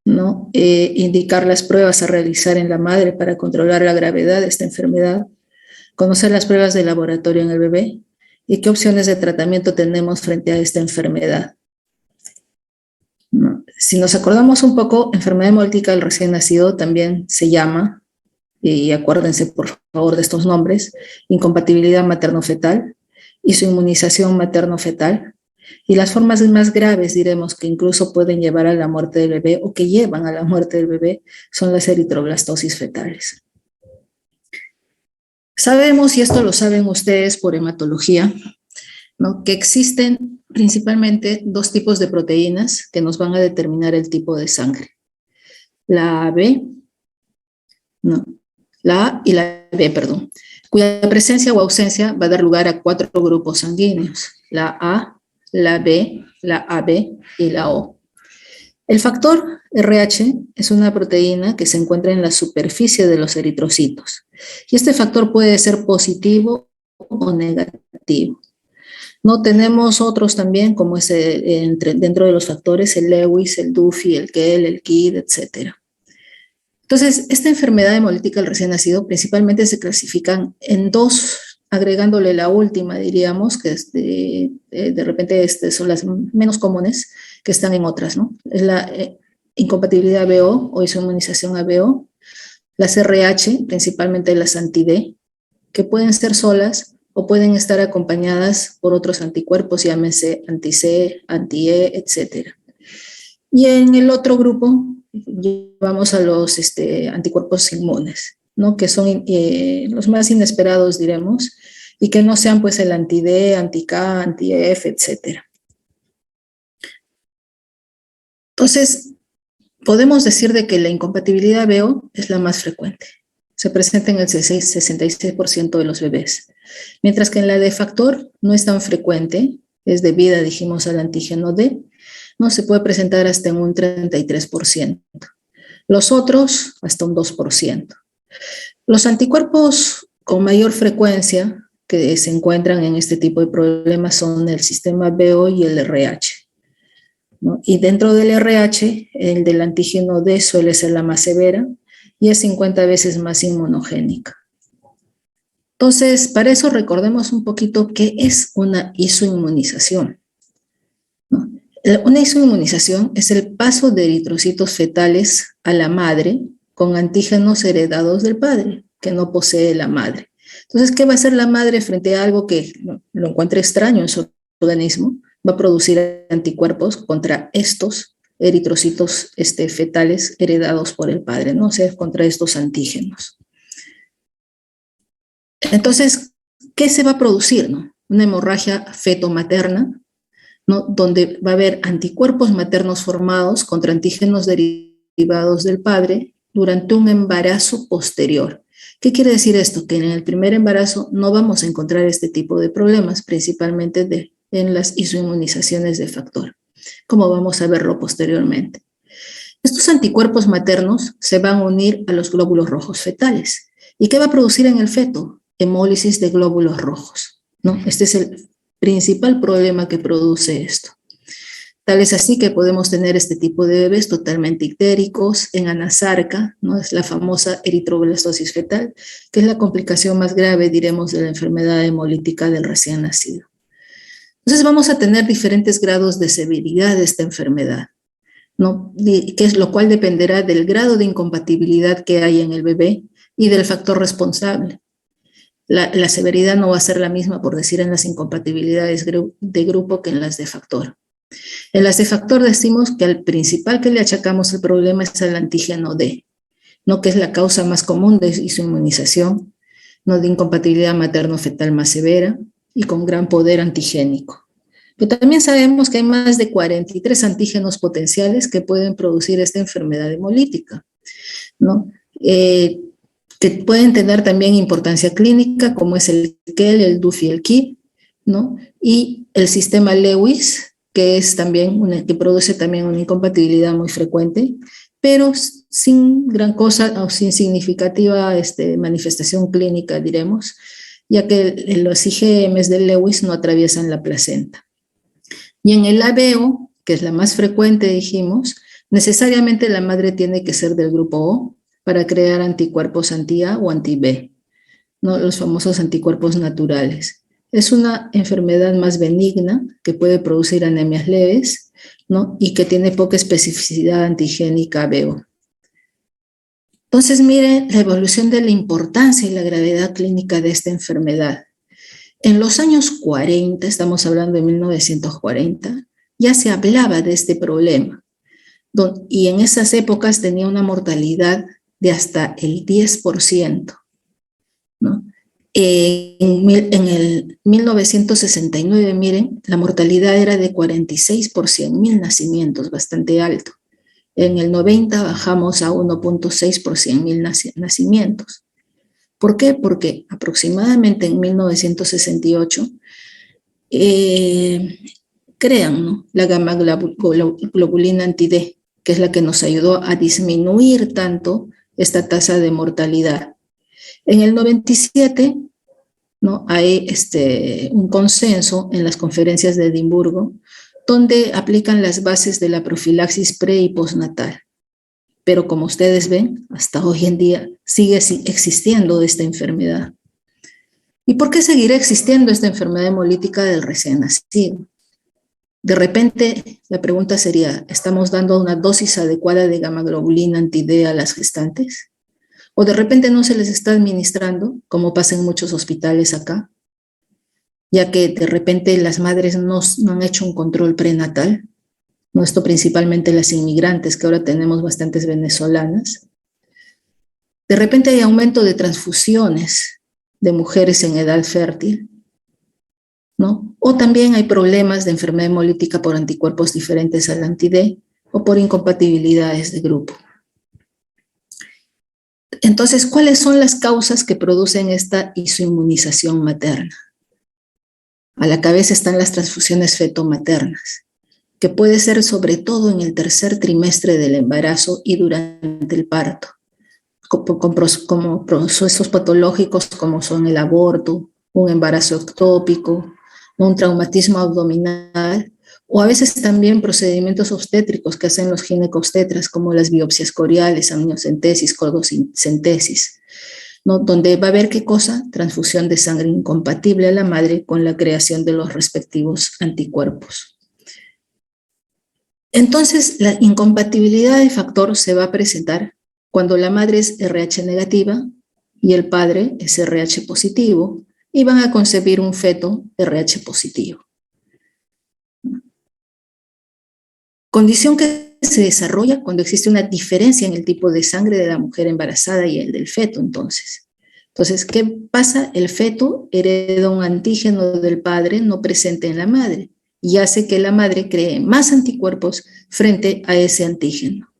¿no? Indicar las pruebas a realizar en la madre para controlar la gravedad de esta enfermedad, conocer las pruebas de laboratorio en el bebé y qué opciones de tratamiento tenemos frente a esta enfermedad. ¿No? Si nos acordamos un poco, enfermedad hemolítica del recién nacido también se llama, y acuérdense por favor de estos nombres, incompatibilidad materno-fetal, isoinmunización materno-fetal, y las formas más graves, diremos, que incluso pueden llevar a la muerte del bebé o que llevan a la muerte del bebé, son las eritroblastosis fetales. Sabemos, y esto lo saben ustedes por hematología, ¿no?, que existen principalmente dos tipos de proteínas que nos van a determinar el tipo de sangre. La AB, no, la A y la B, perdón, cuya presencia o ausencia va a dar lugar a 4 grupos sanguíneos, la A, la B, la AB y la O. El factor RH es una proteína que se encuentra en la superficie de los eritrocitos, y este factor puede ser positivo o negativo. No tenemos otros también, como es dentro de los factores, el Lewis, el Duffy, el Kell, el Kidd, etc. Entonces, esta enfermedad hemolítica del recién nacido principalmente se clasifican en dos, agregándole la última, diríamos, que de repente son las menos comunes, que están en otras, ¿no? Es la incompatibilidad ABO o isoinmunización ABO, las RH, principalmente las anti-D, que pueden ser solas o pueden estar acompañadas por otros anticuerpos, llámense anti-C, anti-E, etc. Y en el otro grupo llevamos a los anticuerpos inmunes, ¿no?, que son los más inesperados, diremos, y que no sean pues el anti-D, anti-K, anti-F, etc. Entonces, podemos decir de que la incompatibilidad BO es la más frecuente. Se presenta en el 66% de los bebés, mientras que en la de factor no es tan frecuente, es debida, dijimos, al antígeno D, no se puede presentar hasta en un 33%. Los otros, hasta un 2%. Los anticuerpos con mayor frecuencia que se encuentran en este tipo de problemas son el sistema BO y el RH, ¿no? Y dentro del RH, el del antígeno D suele ser la más severa y es 50 veces más inmunogénica. Entonces, para eso recordemos un poquito qué es una isoinmunización, ¿no? Una isoinmunización es el paso de eritrocitos fetales a la madre con antígenos heredados del padre, que no posee la madre. Entonces, ¿qué va a hacer la madre frente a algo que lo encuentre extraño en su organismo? Va a producir anticuerpos contra estos eritrocitos fetales heredados por el padre, ¿no? O sea, contra estos antígenos. Entonces, ¿qué se va a producir, no? Una hemorragia feto-materna, ¿no?, donde va a haber anticuerpos maternos formados contra antígenos derivados del padre durante un embarazo posterior. ¿Qué quiere decir esto? Que en el primer embarazo no vamos a encontrar este tipo de problemas, principalmente en las isoinmunizaciones de factor, como vamos a verlo posteriormente. Estos anticuerpos maternos se van a unir a los glóbulos rojos fetales. ¿Y qué va a producir en el feto? Hemólisis de glóbulos rojos, ¿no? Este es el principal problema que produce esto. Tal es así que podemos tener este tipo de bebés totalmente ictéricos, en anasarca, ¿no? Es la famosa eritroblastosis fetal, que es la complicación más grave, diremos, de la enfermedad hemolítica del recién nacido. Entonces vamos a tener diferentes grados de severidad de esta enfermedad, ¿no?, lo cual dependerá del grado de incompatibilidad que hay en el bebé y del factor responsable. La severidad no va a ser la misma, por decir, en las incompatibilidades de grupo que en las de factor. En las de factor decimos que al principal que le achacamos el problema es al antígeno D, ¿no?, que es la causa más común de isoinmunización, ¿no?, de incompatibilidad materno-fetal más severa y con gran poder antigénico. Pero también sabemos que hay más de 43 antígenos potenciales que pueden producir esta enfermedad hemolítica, ¿no? Que pueden tener también importancia clínica, como es el Kell, el Duffy, el Kidd, ¿no? Y el sistema Lewis, que es también que produce también una incompatibilidad muy frecuente, pero sin gran cosa o sin significativa manifestación clínica, diremos, ya que los IgMs del Lewis no atraviesan la placenta. Y en el ABO, que es la más frecuente, dijimos, Necesariamente la madre tiene que ser del grupo O para crear anticuerpos anti-A o anti-B, ¿no? Los famosos anticuerpos naturales. Es una enfermedad más benigna que puede producir anemias leves, ¿no? Y que tiene poca especificidad antigénica BO. Entonces, miren la evolución de la importancia y la gravedad clínica de esta enfermedad. En los años 40, estamos hablando de 1940, ya se hablaba de este problema, y en esas épocas tenía una mortalidad de hasta el 10%, ¿no? En el 1969, miren, la mortalidad era de 46 por 100.000 nacimientos, bastante alto. En el 90 bajamos a 1.6 por 100.000 nacimientos. ¿Por qué? Porque aproximadamente en 1968 crean, ¿no?, la gamma globulina anti-D, que es la que nos ayudó a disminuir tanto esta tasa de mortalidad. En el 97, ¿no?, hay un consenso en las conferencias de Edimburgo, donde aplican las bases de la profilaxis pre- y postnatal. Pero como ustedes ven, hasta hoy en día sigue existiendo esta enfermedad. ¿Y por qué seguirá existiendo esta enfermedad hemolítica del recién nacido? De repente, la pregunta sería, ¿estamos dando una dosis adecuada de gamma globulina anti-D a las gestantes? ¿O de repente no se les está administrando, como pasa en muchos hospitales acá, ya que de repente las madres no han hecho un control prenatal? ¿No? Esto principalmente las inmigrantes, que ahora tenemos bastantes venezolanas. De repente hay aumento de transfusiones de mujeres en edad fértil, ¿no? O también hay problemas de enfermedad hemolítica por anticuerpos diferentes al anti-D o por incompatibilidades de grupo. Entonces, ¿cuáles son las causas que producen esta isoinmunización materna? A la cabeza están las transfusiones fetomaternas, que puede ser sobre todo en el tercer trimestre del embarazo y durante el parto, como procesos patológicos como son el aborto, un embarazo ectópico, un traumatismo abdominal, o a veces también procedimientos obstétricos que hacen los ginecobstetras, como las biopsias coriales, amniocentesis, colgocentesis, ¿no?, donde va a haber ¿qué cosa? Transfusión de sangre incompatible a la madre con la creación de los respectivos anticuerpos. Entonces, la incompatibilidad de factor se va a presentar cuando la madre es RH negativa y el padre es RH positivo, y van a concebir un feto RH positivo. Condición que se desarrolla cuando existe una diferencia en el tipo de sangre de la mujer embarazada y el del feto, entonces. Entonces, ¿qué pasa? El feto hereda un antígeno del padre no presente en la madre y hace que la madre cree más anticuerpos frente a ese antígeno.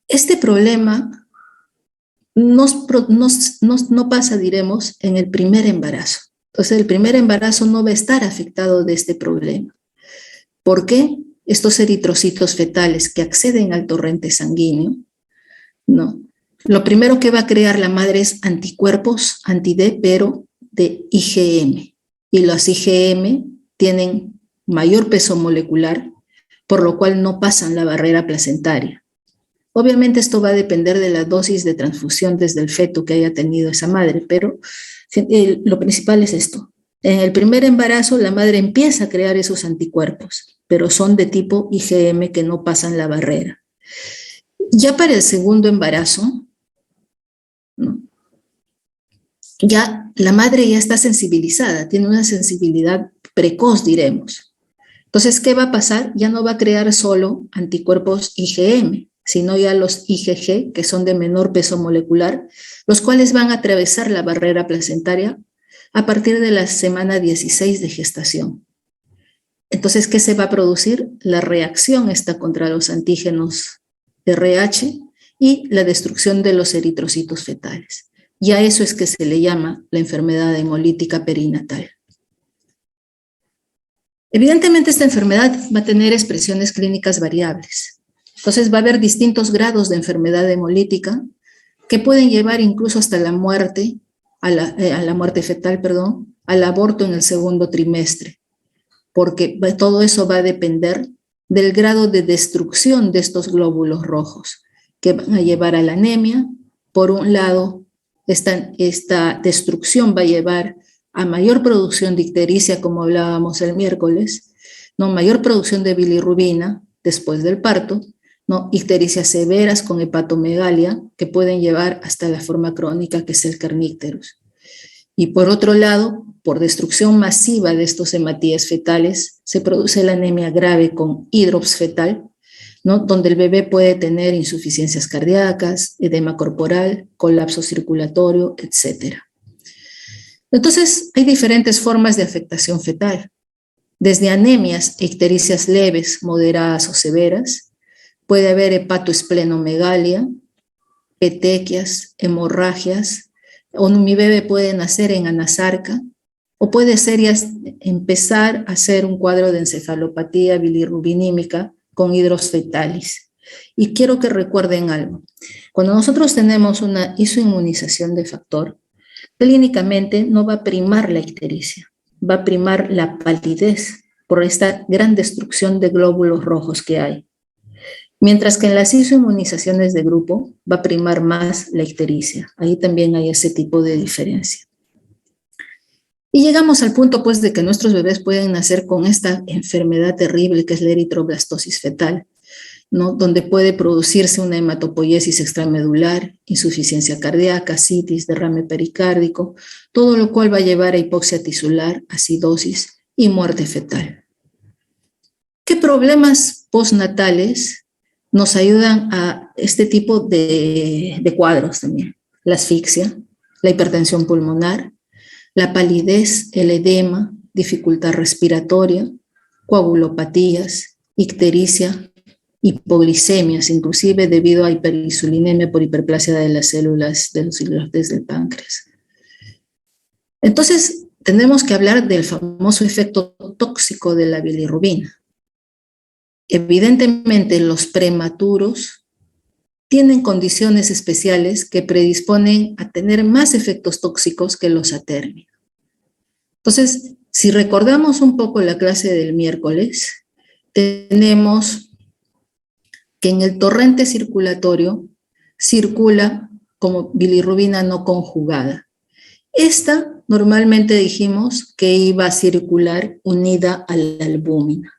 Este problema no pasa, diremos, en el primer embarazo. Entonces, el primer embarazo no va a estar afectado de este problema. ¿Por qué? Estos eritrocitos fetales que acceden al torrente sanguíneo, ¿no? Lo primero que va a crear la madre es anticuerpos anti-D, pero de IgM. Y los IgM tienen mayor peso molecular, por lo cual no pasan la barrera placentaria. Obviamente esto va a depender de la dosis de transfusión desde el feto que haya tenido esa madre, pero lo principal es esto. En el primer embarazo la madre empieza a crear esos anticuerpos, pero son de tipo IgM que no pasan la barrera. Ya para el segundo embarazo, ¿no?, ya la madre ya está sensibilizada, tiene una sensibilidad precoz, diremos. Entonces, ¿qué va a pasar? Ya no va a crear solo anticuerpos IgM, sino ya los IgG, que son de menor peso molecular, los cuales van a atravesar la barrera placentaria a partir de la semana 16 de gestación. Entonces, ¿qué se va a producir? La reacción está contra los antígenos RH y la destrucción de los eritrocitos fetales. Y a eso es que se le llama la enfermedad hemolítica perinatal. Evidentemente, esta enfermedad va a tener expresiones clínicas variables. Entonces, va a haber distintos grados de enfermedad hemolítica que pueden llevar incluso hasta la muerte, a la muerte fetal, perdón, al aborto en el segundo trimestre, porque todo eso va a depender del grado de destrucción de estos glóbulos rojos, que van a llevar a la anemia. Por un lado, esta destrucción va a llevar a mayor producción de ictericia, como hablábamos el miércoles, ¿no? Mayor producción de bilirrubina después del parto, ¿no? Ictericias severas con hepatomegalia que pueden llevar hasta la forma crónica, que es el kernícterus. Y por otro lado, por destrucción masiva de estos hematíes fetales, se produce la anemia grave con hidrops fetal, ¿no? Donde el bebé puede tener insuficiencias cardíacas, edema corporal, colapso circulatorio, etc. Entonces, hay diferentes formas de afectación fetal, desde anemias e ictericias leves, moderadas o severas. Puede haber hepatoesplenomegalia, petequias, hemorragias, o mi bebé puede nacer en anasarca, o puede ser ya empezar a hacer un cuadro de encefalopatía bilirrubinímica con hidros fetalis. Y quiero que recuerden algo. Cuando nosotros tenemos una isoinmunización de factor, clínicamente no va a primar la ictericia, va a primar la palidez por esta gran destrucción de glóbulos rojos que hay. Mientras que en las isoinmunizaciones de grupo va a primar más la ictericia. Ahí también hay ese tipo de diferencia. Y llegamos al punto, pues, de que nuestros bebés pueden nacer con esta enfermedad terrible que es la eritroblastosis fetal, ¿no? Donde puede producirse una hematopoiesis extramedular, insuficiencia cardíaca, citis, derrame pericárdico, todo lo cual va a llevar a hipoxia tisular, acidosis y muerte fetal. ¿Qué problemas postnatales nos ayudan a este tipo de cuadros también? La asfixia, la hipertensión pulmonar, la palidez, el edema, dificultad respiratoria, coagulopatías, ictericia, hipoglicemias, inclusive debido a hiperinsulinemia por hiperplasia de las células de los islotes del páncreas. Entonces, tenemos que hablar del famoso efecto tóxico de la bilirrubina. Evidentemente, los prematuros tienen condiciones especiales que predisponen a tener más efectos tóxicos que los atérmicos. Entonces, si recordamos un poco la clase del miércoles, tenemos que en el torrente circulatorio circula como bilirrubina no conjugada. Esta normalmente dijimos que iba a circular unida a la albúmina.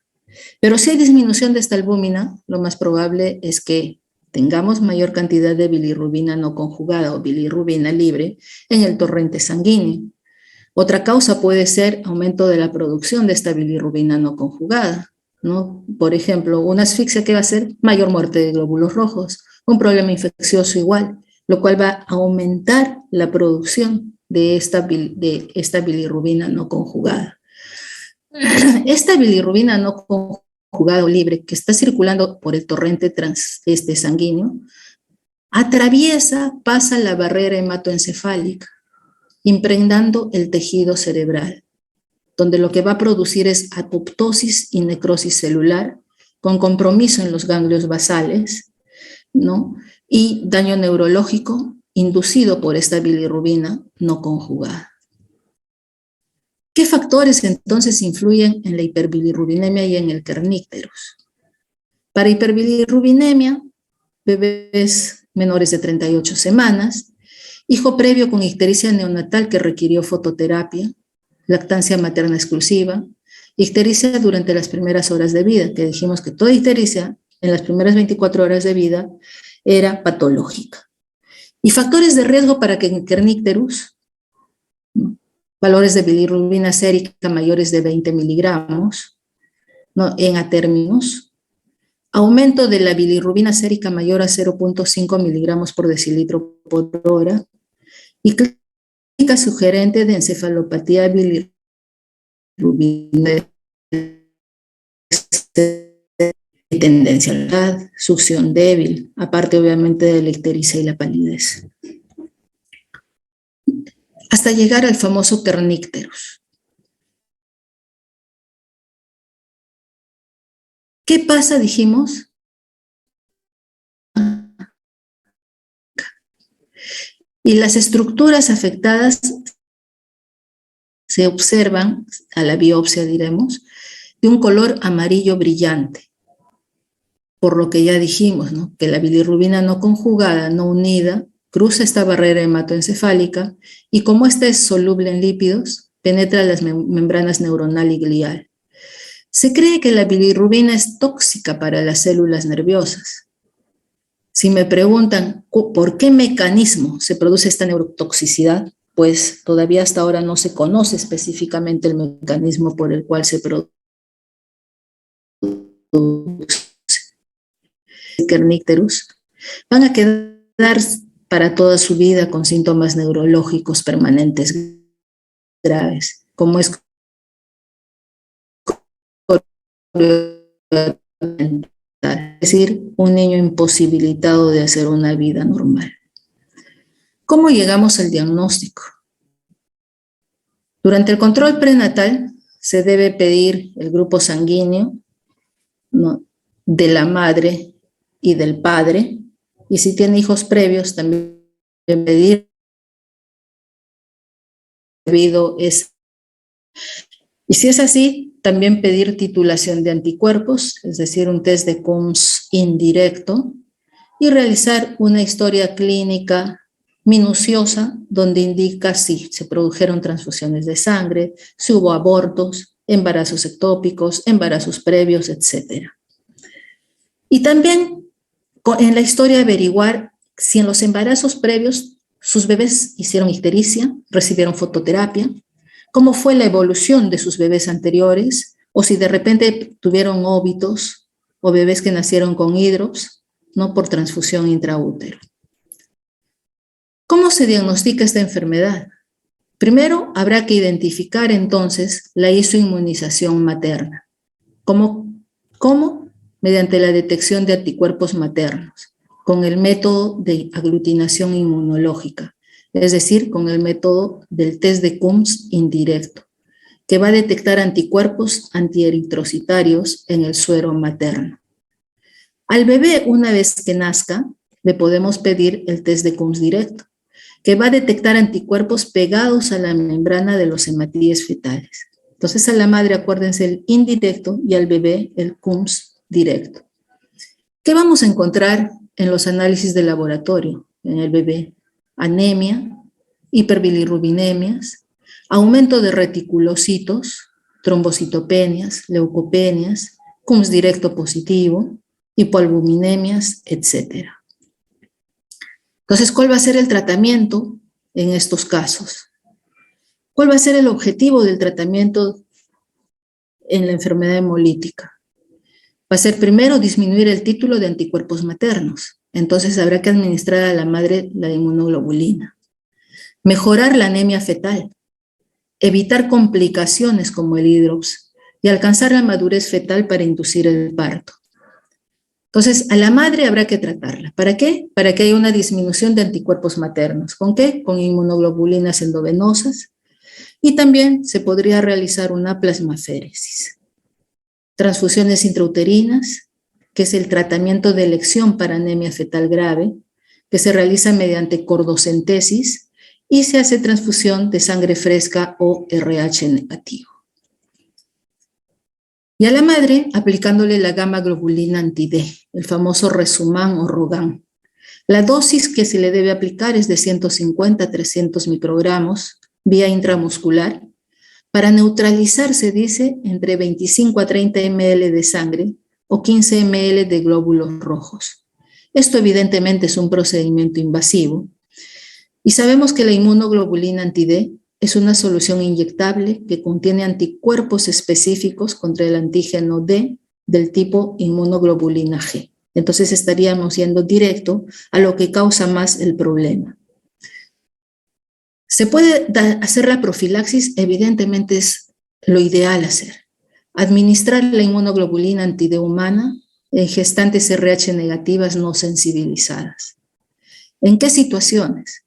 Pero si hay disminución de esta albúmina, lo más probable es que tengamos mayor cantidad de bilirrubina no conjugada o bilirrubina libre en el torrente sanguíneo. Otra causa puede ser aumento de la producción de esta bilirrubina no conjugada, ¿no? Por ejemplo, una asfixia que va a ser mayor muerte de glóbulos rojos, un problema infeccioso igual, lo cual va a aumentar la producción de esta bilirrubina no conjugada. Esta bilirrubina no conjugada o libre que está circulando por el torrente sanguíneo pasa la barrera hematoencefálica, impregnando el tejido cerebral, donde lo que va a producir es apoptosis y necrosis celular, con compromiso en los ganglios basales, ¿no? Y daño neurológico inducido por esta bilirrubina no conjugada. ¿Qué factores entonces influyen en la hiperbilirrubinemia y en el kernícterus? Para hiperbilirrubinemia, bebés menores de 38 semanas, hijo previo con ictericia neonatal que requirió fototerapia, lactancia materna exclusiva, ictericia durante las primeras horas de vida, que dijimos que toda ictericia en las primeras 24 horas de vida era patológica. Y factores de riesgo para que en kernícterus, ¿no? Valores de bilirrubina sérica mayores de 20 miligramos, ¿no? En atérminos, aumento de la bilirrubina sérica mayor a 0.5 miligramos por decilitro por hora, y clínica sugerente de encefalopatía bilirrubina de tendencia a la edad, succión débil, aparte obviamente de la ictericia y la palidez. Hasta llegar al famoso kernícterus. ¿Qué pasa, dijimos? Y las estructuras afectadas se observan, a la biopsia diremos, de un color amarillo brillante. Por lo que ya dijimos, ¿no?, que la bilirrubina no conjugada, no unida, cruza esta barrera hematoencefálica y como esta es soluble en lípidos, penetra las membranas neuronal y glial. Se cree que la bilirrubina es tóxica para las células nerviosas. Si me preguntan por qué mecanismo se produce esta neurotoxicidad, pues todavía hasta ahora no se conoce específicamente el mecanismo por el cual se produce. Kernicterus, van a quedar para toda su vida con síntomas neurológicos permanentes graves, como es decir, un niño imposibilitado de hacer una vida normal. ¿Cómo llegamos al diagnóstico? Durante el control prenatal se debe pedir el grupo sanguíneo, ¿no?, de la madre y del padre, y si tiene hijos previos también pedir debido es. Y si es así, también pedir titulación de anticuerpos, es decir, un test de Coombs indirecto, y realizar una historia clínica minuciosa donde indica si se produjeron transfusiones de sangre, si hubo abortos, embarazos ectópicos, embarazos previos, etc. Y también en la historia averiguar si en los embarazos previos sus bebés hicieron ictericia, recibieron fototerapia, cómo fue la evolución de sus bebés anteriores, o si de repente tuvieron óbitos o bebés que nacieron con hidrops, no por transfusión intraútero. ¿Cómo se diagnostica esta enfermedad? Primero, habrá que identificar entonces la isoinmunización materna. ¿Cómo? Mediante la detección de anticuerpos maternos, con el método de aglutinación inmunológica, es decir, con el método del test de Coombs indirecto, que va a detectar anticuerpos antieritrocitarios en el suero materno. Al bebé, una vez que nazca, le podemos pedir el test de Coombs directo, que va a detectar anticuerpos pegados a la membrana de los hematíes fetales. Entonces a la madre, acuérdense, el indirecto, y al bebé el Coombs directo. ¿Qué vamos a encontrar en los análisis de laboratorio en el bebé? Anemia, hiperbilirrubinemias, aumento de reticulocitos, trombocitopenias, leucopenias, Coombs directo positivo, hipoalbuminemias, etc. Entonces, ¿cuál va a ser el tratamiento en estos casos? ¿Cuál va a ser el objetivo del tratamiento en la enfermedad hemolítica? Va a ser primero disminuir el título de anticuerpos maternos. Entonces habrá que administrar a la madre la inmunoglobulina. Mejorar la anemia fetal. Evitar complicaciones como el hidrops y alcanzar la madurez fetal para inducir el parto. Entonces, a la madre habrá que tratarla. ¿Para qué? Para que haya una disminución de anticuerpos maternos. ¿Con qué? Con inmunoglobulinas endovenosas. Y también se podría realizar una plasmaféresis. Transfusiones intrauterinas, que es el tratamiento de elección para anemia fetal grave, que se realiza mediante cordocentesis y se hace transfusión de sangre fresca o RH negativo. Y a la madre aplicándole la gamma globulina anti-D, el famoso Resuman o Rogan. La dosis que se le debe aplicar es de 150 a 300 microgramos vía intramuscular para neutralizar, se dice, entre 25 a 30 ml de sangre o 15 ml de glóbulos rojos. Esto evidentemente es un procedimiento invasivo y sabemos que la inmunoglobulina anti-D es una solución inyectable que contiene anticuerpos específicos contra el antígeno D del tipo inmunoglobulina G. Entonces estaríamos yendo directo a lo que causa más el problema. ¿Se puede hacer la profilaxis? Evidentemente es lo ideal hacer. Administrar la inmunoglobulina anti-D humana en gestantes RH negativas no sensibilizadas. ¿En qué situaciones?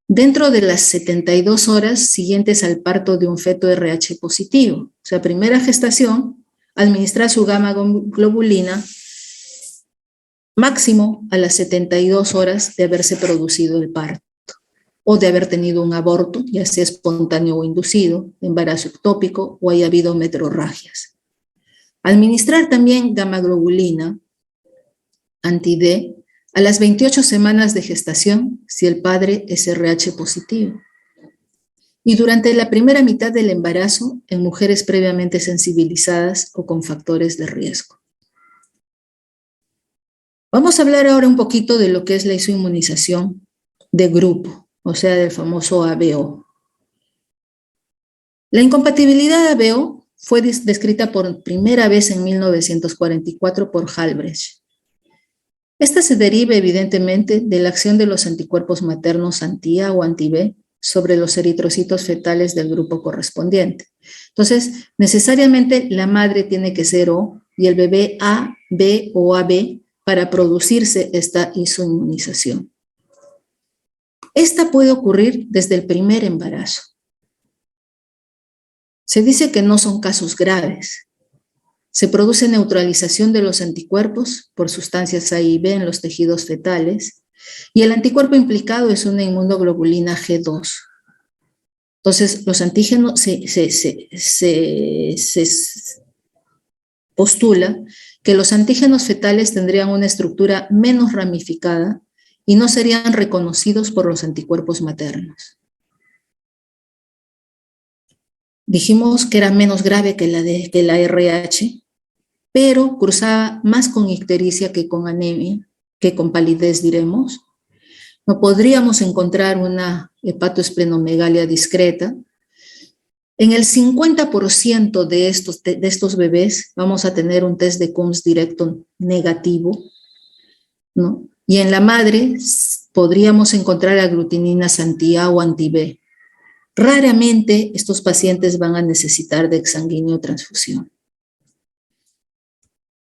Dentro de las 72 horas siguientes al parto de un feto RH positivo, o sea, primera gestación, administrar su gamma globulina máximo a las 72 horas de haberse producido el parto. o de haber tenido un aborto, ya sea espontáneo o inducido, embarazo ectópico o haya habido metrorragias. Administrar también gamaglobulina anti-D a las 28 semanas de gestación si el padre es RH positivo. Y durante la primera mitad del embarazo en mujeres previamente sensibilizadas o con factores de riesgo. Vamos a hablar ahora un poquito de lo que es la isoinmunización de grupo, o sea, del famoso ABO. La incompatibilidad ABO fue descrita por primera vez en 1944 por Halbrecht. Esta se deriva evidentemente de la acción de los anticuerpos maternos anti-A o anti-B sobre los eritrocitos fetales del grupo correspondiente. Entonces, necesariamente la madre tiene que ser O y el bebé A, B o AB para producirse esta isoinmunización. Esta puede ocurrir desde el primer embarazo. Se dice que no son casos graves. Se produce neutralización de los anticuerpos por sustancias A y B en los tejidos fetales y el anticuerpo implicado es una inmunoglobulina G2. Entonces, los antígenos se postula que los antígenos fetales tendrían una estructura menos ramificada y no serían reconocidos por los anticuerpos maternos. Dijimos que era menos grave que la RH, pero cursaba más con ictericia que con anemia, que con palidez, diremos. No podríamos encontrar una hepatoesplenomegalia discreta. En el 50% de estos bebés vamos a tener un test de Coombs directo negativo, ¿no? Y en la madre podríamos encontrar aglutininas anti-A o anti-B. Raramente estos pacientes van a necesitar de exsanguíneo transfusión.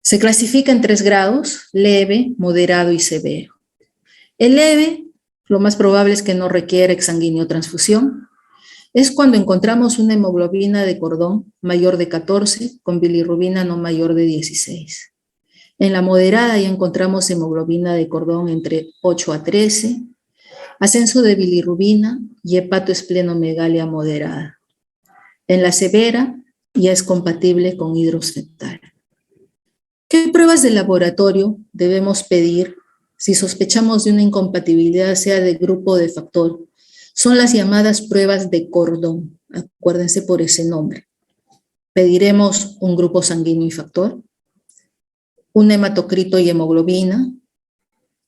Se clasifica en 3 grados, leve, moderado y severo. El leve, lo más probable es que no requiera exsanguíneo transfusión. Es cuando encontramos una hemoglobina de cordón mayor de 14 con bilirrubina no mayor de 16. En la moderada ya encontramos hemoglobina de cordón entre 8 a 13, ascenso de bilirrubina y hepatoesplenomegalia moderada. En la severa ya es compatible con hidros fetal. ¿Qué pruebas de laboratorio debemos pedir si sospechamos de una incompatibilidad, sea de grupo o de factor? Son las llamadas pruebas de cordón. Acuérdense por ese nombre. Pediremos un grupo sanguíneo y factor, un hematocrito y hemoglobina,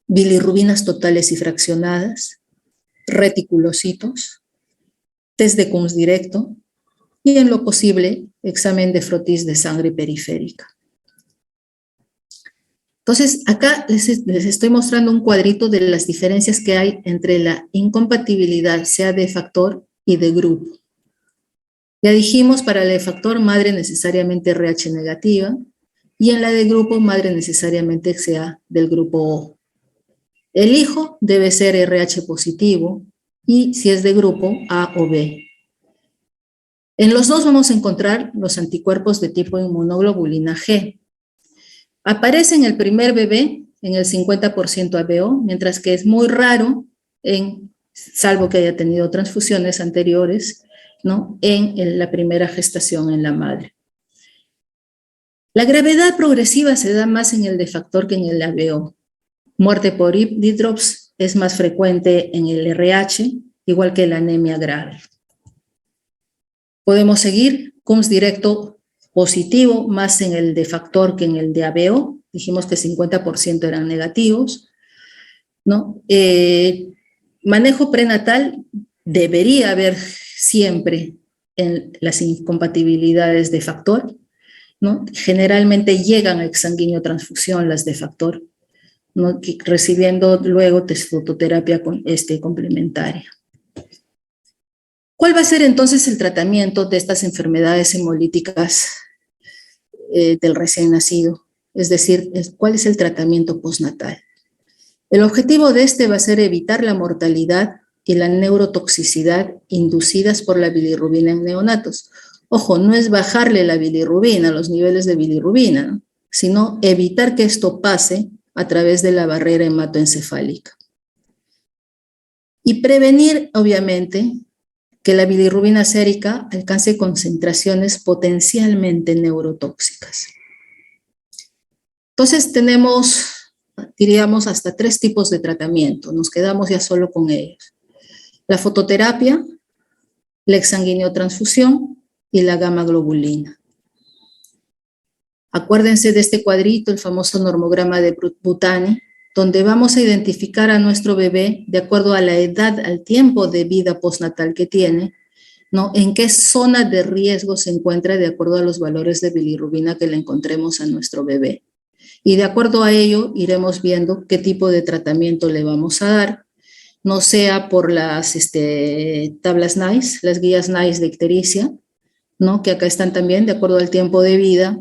bilirrubinas totales y fraccionadas, reticulocitos, test de Coombs directo y, en lo posible, examen de frotis de sangre periférica. Entonces, acá les estoy mostrando un cuadrito de las diferencias que hay entre la incompatibilidad, sea de factor y de grupo. Ya dijimos, para la de factor, madre necesariamente RH negativa, y en la de grupo, madre necesariamente sea del grupo O. El hijo debe ser RH positivo, y si es de grupo, A o B. En los dos vamos a encontrar los anticuerpos de tipo inmunoglobulina G. Aparece en el primer bebé en el 50% ABO, mientras que es muy raro, salvo que haya tenido transfusiones anteriores, ¿no?, en la primera gestación en la madre. La gravedad progresiva se da más en el de factor que en el ABO. Muerte por D-drops es más frecuente en el RH, igual que la anemia grave. Podemos seguir, Coombs directo positivo, más en el de factor que en el de ABO. Dijimos que 50% eran negativos, ¿no? Manejo prenatal debería haber siempre en las incompatibilidades de factor, ¿no? Generalmente llegan a exsanguíneo transfusión las de factor, ¿no?, recibiendo luego fototerapia complementaria. ¿Cuál va a ser entonces el tratamiento de estas enfermedades hemolíticas del recién nacido? Es decir, ¿cuál es el tratamiento postnatal? El objetivo de este va a ser evitar la mortalidad y la neurotoxicidad inducidas por la bilirrubina en neonatos. Ojo, no es bajarle la bilirrubina, los niveles de bilirrubina, ¿no?, sino evitar que esto pase a través de la barrera hematoencefálica. y prevenir, obviamente, que la bilirrubina sérica alcance concentraciones potencialmente neurotóxicas. Entonces tenemos, diríamos, hasta 3 tipos de tratamiento. Nos quedamos ya solo con ellos. La fototerapia, la exsanguinotransfusión y la gamma globulina. Acuérdense de este cuadrito, el famoso normograma de Butani, donde vamos a identificar a nuestro bebé de acuerdo a la edad, al tiempo de vida postnatal que tiene, ¿no? En qué zona de riesgo se encuentra de acuerdo a los valores de bilirrubina que le encontremos a nuestro bebé. Y de acuerdo a ello iremos viendo qué tipo de tratamiento le vamos a dar, no sea por las tablas NICE, las guías NICE de ictericia, ¿no? Que acá están también de acuerdo al tiempo de vida,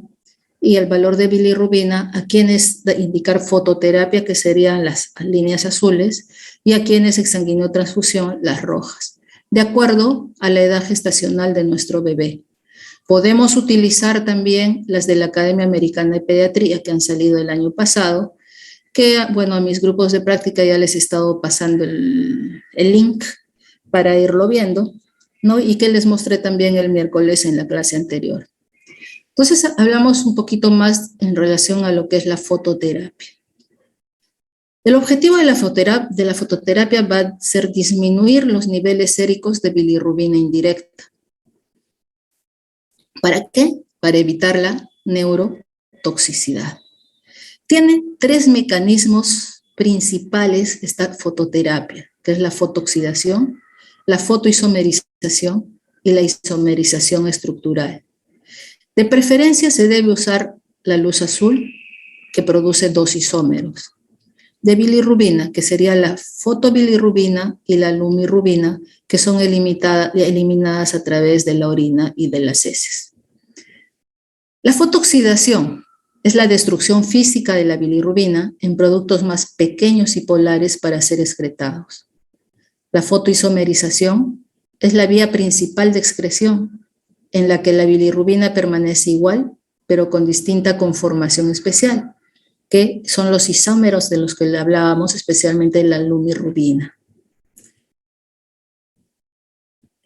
y el valor de bilirrubina, a quienes indicar fototerapia, que serían las líneas azules, y a quienes exsanguinotransfusión, las rojas, de acuerdo a la edad gestacional de nuestro bebé. Podemos utilizar también las de la Academia Americana de Pediatría, que han salido el año pasado, que, bueno, a mis grupos de práctica ya les he estado pasando el link para irlo viendo, ¿no? Y que les mostré también el miércoles en la clase anterior. Entonces, hablamos un poquito más en relación a lo que es la fototerapia. El objetivo de la fototerapia va a ser disminuir los niveles séricos de bilirrubina indirecta. ¿Para qué? Para evitar la neurotoxicidad. Tiene 3 mecanismos principales esta fototerapia, que es la fotooxidación, la fotoisomerización y la isomerización estructural. De preferencia se debe usar la luz azul, que produce 2 isómeros, de bilirrubina, que sería la fotobilirrubina, y la lumirrubina, que son eliminadas a través de la orina y de las heces. La fotooxidación es la destrucción física de la bilirrubina en productos más pequeños y polares para ser excretados. La fotoisomerización es la vía principal de excreción, en la que la bilirrubina permanece igual, pero con distinta conformación especial, que son los isómeros de los que le hablábamos, especialmente la lumirrubina.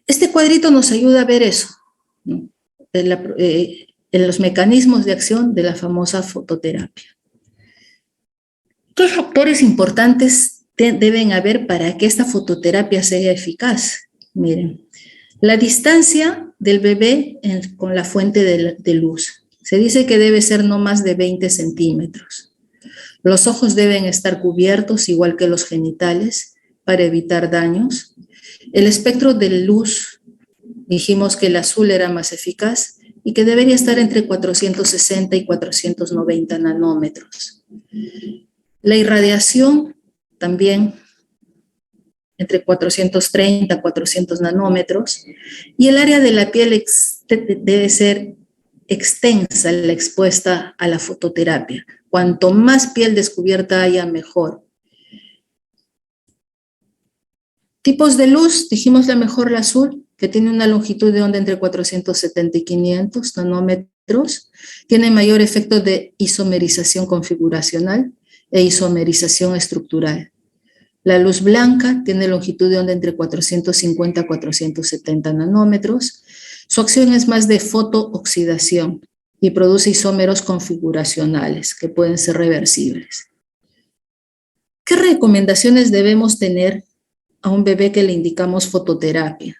Este cuadrito nos ayuda a ver eso, ¿no? En los mecanismos de acción de la famosa fototerapia. ¿Qué factores importantes deben haber para que esta fototerapia sea eficaz? Miren, la distancia del bebé con la fuente de luz. Se dice que debe ser no más de 20 centímetros. Los ojos deben estar cubiertos, igual que los genitales, para evitar daños. El espectro de luz, dijimos que el azul era más eficaz y que debería estar entre 460 y 490 nanómetros. La irradiación también entre 430 a 400 nanómetros, y el área de la piel debe ser extensa, la expuesta a la fototerapia. Cuanto más piel descubierta haya, mejor. Tipos de luz, dijimos la mejor, la azul, que tiene una longitud de onda entre 470 y 500 nanómetros, tiene mayor efecto de isomerización configuracional e isomerización estructural. La luz blanca tiene longitud de onda entre 450 a 470 nanómetros. Su acción es más de fotooxidación y produce isómeros configuracionales que pueden ser reversibles. ¿Qué recomendaciones debemos tener a un bebé que le indicamos fototerapia?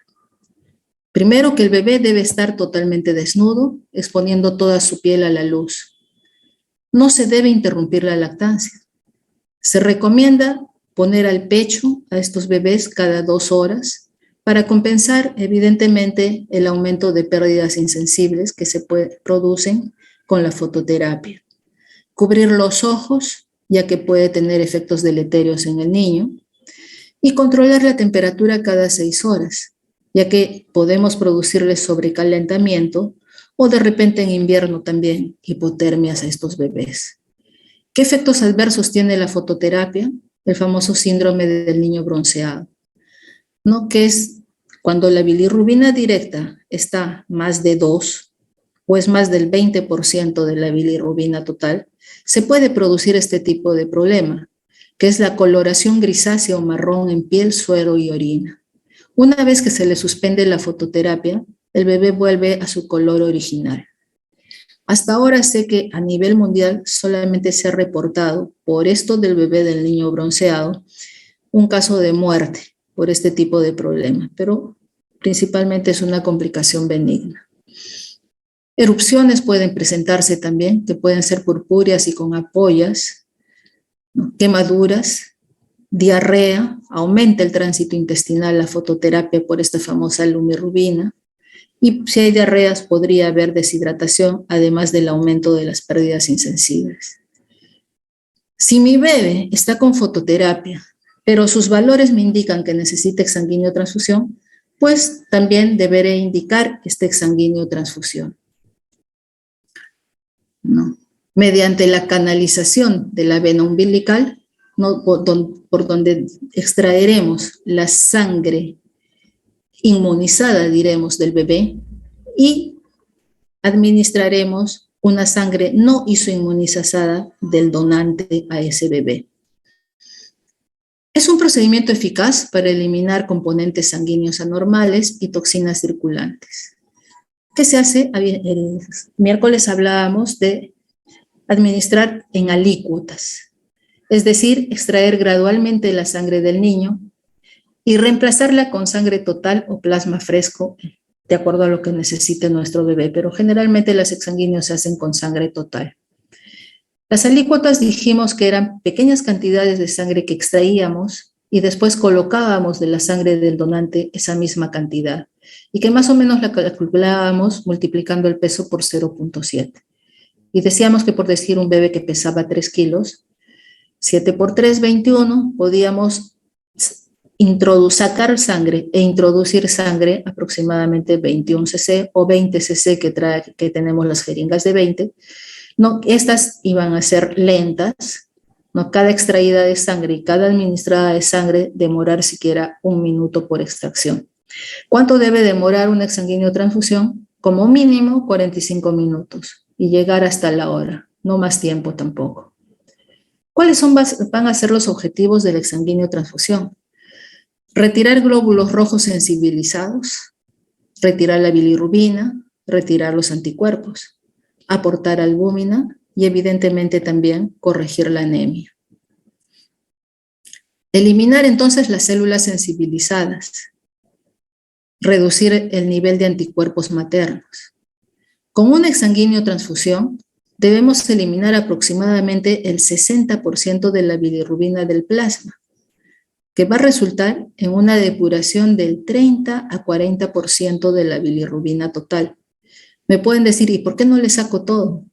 Primero, que el bebé debe estar totalmente desnudo, exponiendo toda su piel a la luz. No se debe interrumpir la lactancia. Se recomienda poner al pecho a estos bebés cada 2 horas para compensar, evidentemente, el aumento de pérdidas insensibles que se producen con la fototerapia. Cubrir los ojos, ya que puede tener efectos deleterios en el niño, y controlar la temperatura cada 6 horas, ya que podemos producirles sobrecalentamiento o de repente en invierno también hipotermias a estos bebés. ¿Qué efectos adversos tiene la fototerapia? El famoso síndrome del niño bronceado, ¿no? Que es cuando la bilirrubina directa está más de 2 o es más del 20% de la bilirrubina total, se puede producir este tipo de problema. que es la coloración grisácea o marrón en piel, suero y orina. Una vez que se le suspende la fototerapia, el bebé vuelve a su color original. Hasta ahora sé que a nivel mundial solamente se ha reportado, por esto del bebé del niño bronceado, un caso de muerte por este tipo de problema, pero principalmente es una complicación benigna. Erupciones pueden presentarse también, que pueden ser purpúreas y con ampollas, ¿no? Quemaduras, diarrea, aumenta el tránsito intestinal, la fototerapia por esta famosa lumirubina, y si hay diarreas podría haber deshidratación, además del aumento de las pérdidas insensibles. Si mi bebé está con fototerapia, pero sus valores me indican que necesita exsanguíneo transfusión, pues también deberé indicar este exsanguíneo transfusión, ¿no? Mediante la canalización de la vena umbilical, ¿no? por donde extraeremos la sangre inmunizada, diremos, del bebé, y administraremos una sangre no isoinmunizada del donante a ese bebé. Es un procedimiento eficaz para eliminar componentes sanguíneos anormales y toxinas circulantes. ¿Qué se hace? El miércoles hablábamos de administrar en alícuotas, es decir, extraer gradualmente la sangre del niño y reemplazarla con sangre total o plasma fresco, de acuerdo a lo que necesite nuestro bebé, pero generalmente las exsanguíneos se hacen con sangre total. Las alícuotas dijimos que eran pequeñas cantidades de sangre que extraíamos y después colocábamos de la sangre del donante esa misma cantidad y que más o menos la calculábamos multiplicando el peso por 0.7. Y decíamos que por decir un bebé que pesaba 3 kilos, 7 por 3, 21, podíamos sacar sangre e introducir sangre aproximadamente 21 cc o 20 cc que tenemos las jeringas de 20. No, estas iban a ser lentas, ¿no? Cada extraída de sangre y cada administrada de sangre demorar siquiera 1 minuto por extracción. ¿Cuánto debe demorar una exsanguíneo transfusión? Como mínimo 45 minutos y llegar hasta la hora, no más tiempo tampoco. ¿Cuáles van a ser los objetivos de la exsanguíneo transfusión? Retirar glóbulos rojos sensibilizados, retirar la bilirrubina, retirar los anticuerpos, aportar albúmina y evidentemente también corregir la anemia. Eliminar entonces las células sensibilizadas, reducir el nivel de anticuerpos maternos. Con una exsanguíneo transfusión debemos eliminar aproximadamente el 60% de la bilirrubina del plasma, que va a resultar en una depuración del 30 a 40% de la bilirrubina total. Me pueden decir, ¿y por qué no le saco todo?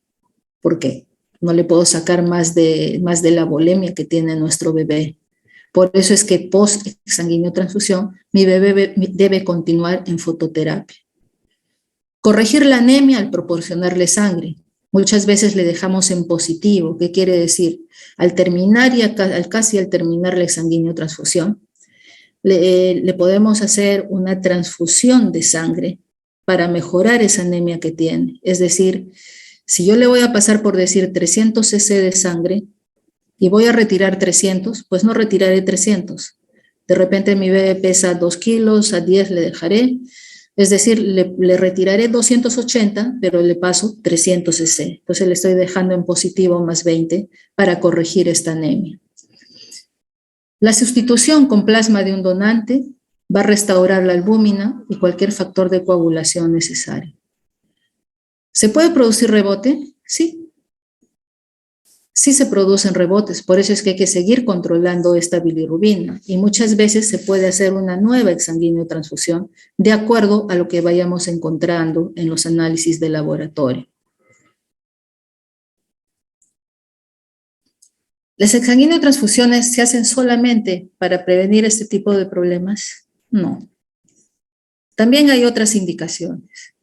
Porque no le puedo sacar más de la volemia que tiene nuestro bebé. Por eso es que post-exsanguíneo transfusión, mi bebé debe continuar en fototerapia. Corregir la anemia al proporcionarle sangre. Muchas veces le dejamos en positivo. ¿Qué quiere decir? Al terminar y casi al terminar la exsanguíneo transfusión, le podemos hacer una transfusión de sangre para mejorar esa anemia que tiene. Es decir, si yo le voy a pasar por decir 300 cc de sangre y voy a retirar 300, pues no retiraré 300. De repente mi bebé pesa 2 kilos, a 10 le dejaré. Es decir, le retiraré 280, pero le paso 300 cc. Entonces le estoy dejando en positivo más 20 para corregir esta anemia. La sustitución con plasma de un donante va a restaurar la albúmina y cualquier factor de coagulación necesario. ¿Se puede producir rebote? Sí. Sí se producen rebotes, por eso es que hay que seguir controlando esta bilirrubina y muchas veces se puede hacer una nueva exsanguíneo transfusión de acuerdo a lo que vayamos encontrando en los análisis de laboratorio. ¿Las exsanguíneo transfusiones se hacen solamente para prevenir este tipo de problemas? No. También hay otras indicaciones,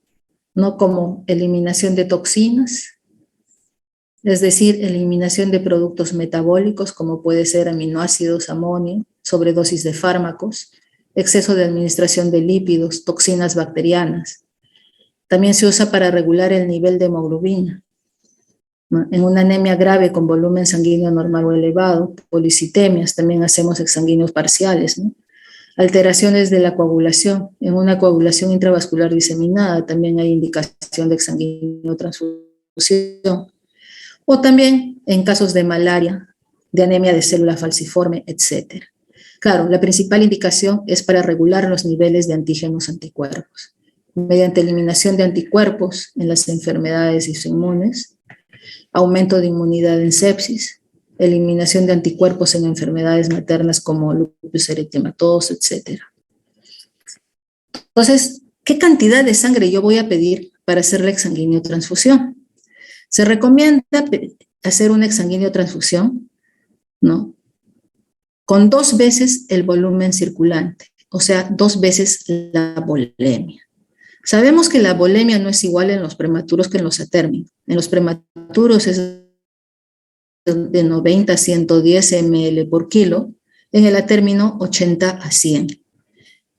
¿no? Como eliminación de toxinas, es decir, eliminación de productos metabólicos como puede ser aminoácidos, amonio, sobredosis de fármacos, exceso de administración de lípidos, toxinas bacterianas. También se usa para regular el nivel de hemoglobina. ¿no? En una anemia grave con volumen sanguíneo normal o elevado, policitemias, también hacemos exsanguíneos parciales, ¿no? Alteraciones de la coagulación. En una coagulación intravascular diseminada también hay indicación de exsanguíneo transfusión. O también en casos de malaria, de anemia de célula falciforme, etc. Claro, la principal indicación es para regular los niveles de antígenos anticuerpos, mediante eliminación de anticuerpos en las enfermedades isoinmunes, aumento de inmunidad en sepsis, eliminación de anticuerpos en enfermedades maternas como lupus eritematoso, etc. Entonces, ¿qué cantidad de sangre yo voy a pedir para hacer la exsanguíneo-transfusión? Se recomienda hacer una exsanguíneo-transfusión, ¿no?, con 2 veces el volumen circulante, o sea, 2 veces la volemia. Sabemos que la volemia no es igual en los prematuros que en los atérmicos. En los prematuros es de 90 a 110 ml por kilo, en el atérmino 80 a 100.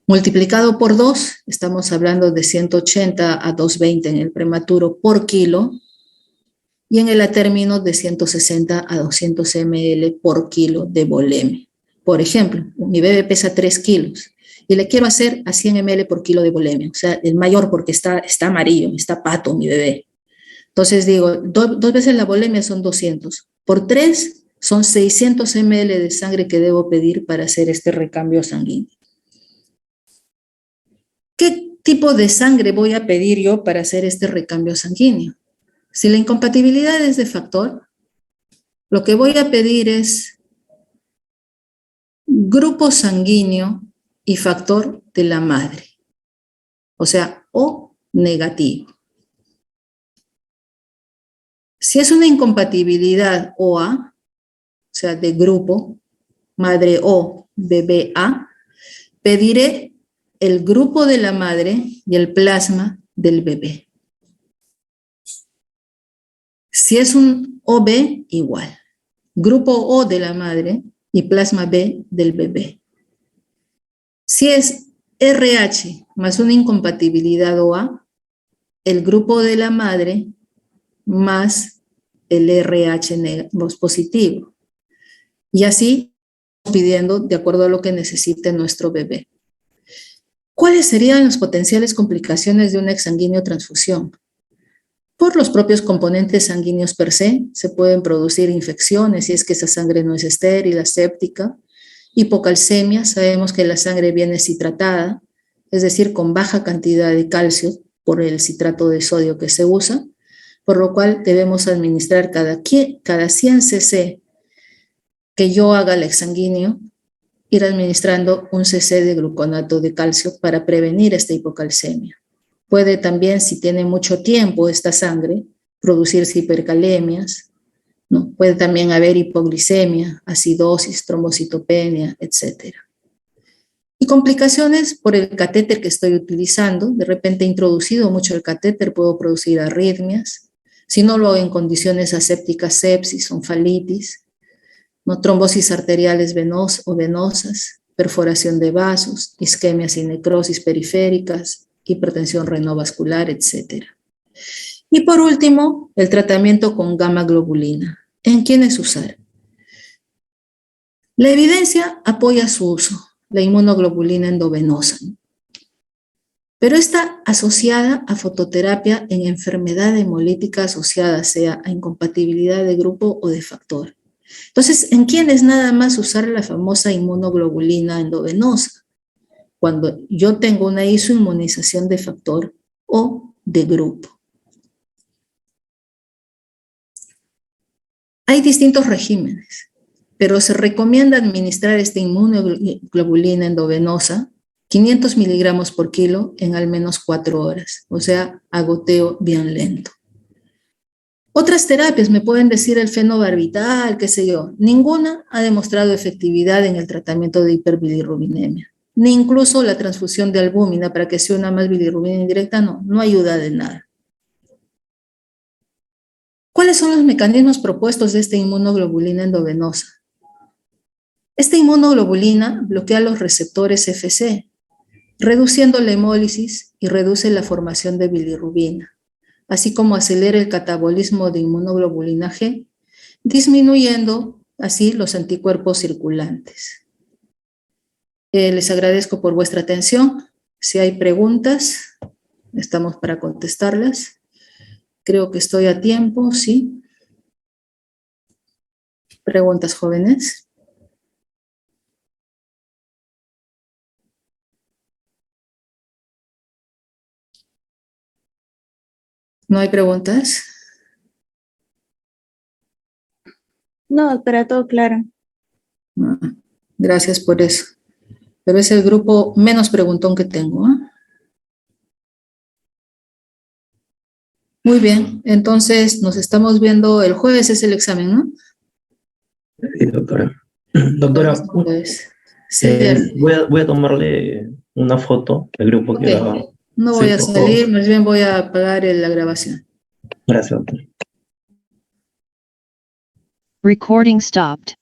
Multiplicado por 2, estamos hablando de 180 a 220 en el prematuro por kilo, y en el atérmino de 160 a 200 ml por kilo de volemia. Por ejemplo, mi bebé pesa 3 kilos y le quiero hacer a 100 ml por kilo de volemia, o sea, el mayor porque está amarillo, está pato mi bebé. Entonces digo, 2 veces la volemia son 200. Por 3 son 600 ml de sangre que debo pedir para hacer este recambio sanguíneo. ¿Qué tipo de sangre voy a pedir yo para hacer este recambio sanguíneo? Si la incompatibilidad es de factor, lo que voy a pedir es grupo sanguíneo y factor de la madre, o sea, O negativo. Si es una incompatibilidad OA, o sea, de grupo, madre O, bebé A, pediré el grupo de la madre y el plasma del bebé. Si es un OB, igual. Grupo O de la madre y plasma B del bebé. Si es RH más una incompatibilidad OA, el grupo de la madre más el RH positivo. Y así pidiendo de acuerdo a lo que necesite nuestro bebé. ¿Cuáles serían las potenciales complicaciones de una exsanguíneo-transfusión? Por los propios componentes sanguíneos per se pueden producir infecciones si es que esa sangre no es estéril, aséptica. Hipocalcemia, sabemos que la sangre viene citratada, es decir, con baja cantidad de calcio por el citrato de sodio que se usa, por lo cual debemos administrar cada 100 cc que yo haga el exsanguíneo, ir administrando 1 cc de gluconato de calcio para prevenir esta hipocalcemia. Puede también, si tiene mucho tiempo esta sangre, producirse hipercalemias, ¿no? Puede también haber hipoglicemia, acidosis, trombocitopenia, etc. Y complicaciones por el catéter que estoy utilizando. De repente he introducido mucho el catéter, puedo producir arritmias. Si no lo hago en condiciones asépticas, sepsis, onfalitis, ¿no? Trombosis arteriales venosas, perforación de vasos, isquemias y necrosis periféricas, hipertensión renovascular, etc. Y por último, el tratamiento con gamma globulina. ¿En quiénes usar? La evidencia apoya su uso, la inmunoglobulina endovenosa, ¿no? Pero está asociada a fototerapia en enfermedad hemolítica asociada, sea a incompatibilidad de grupo o de factor. Entonces, ¿en quiénes nada más usar la famosa inmunoglobulina endovenosa? Cuando yo tengo una isoinmunización de factor o de grupo. Hay distintos regímenes, pero se recomienda administrar esta inmunoglobulina endovenosa 500 miligramos por kilo en al menos 4 horas, o sea, a goteo bien lento. Otras terapias me pueden decir el fenobarbital, qué sé yo. Ninguna ha demostrado efectividad en el tratamiento de hiperbilirrubinemia. Ni incluso la transfusión de albúmina para que sea una más bilirrubina indirecta, no ayuda de nada. ¿Cuáles son los mecanismos propuestos de esta inmunoglobulina endovenosa? Esta inmunoglobulina bloquea los receptores Fc, reduciendo la hemólisis y reduce la formación de bilirrubina. así como acelera el catabolismo de inmunoglobulina G, disminuyendo así los anticuerpos circulantes. Les agradezco por vuestra atención. Si hay preguntas, estamos para contestarlas. Creo que estoy a tiempo, ¿sí? ¿Preguntas, jóvenes? ¿No hay preguntas? No, doctora, todo claro. Gracias por eso. Pero es el grupo menos preguntón que tengo, ¿eh? Muy bien, entonces nos estamos viendo el jueves, es el examen, ¿no? Sí, doctora. Doctora, Jueves. Sí, voy a tomarle una foto del grupo que va. no voy a salir, más bien voy a apagar la grabación. Gracias, doctora. Recording stopped.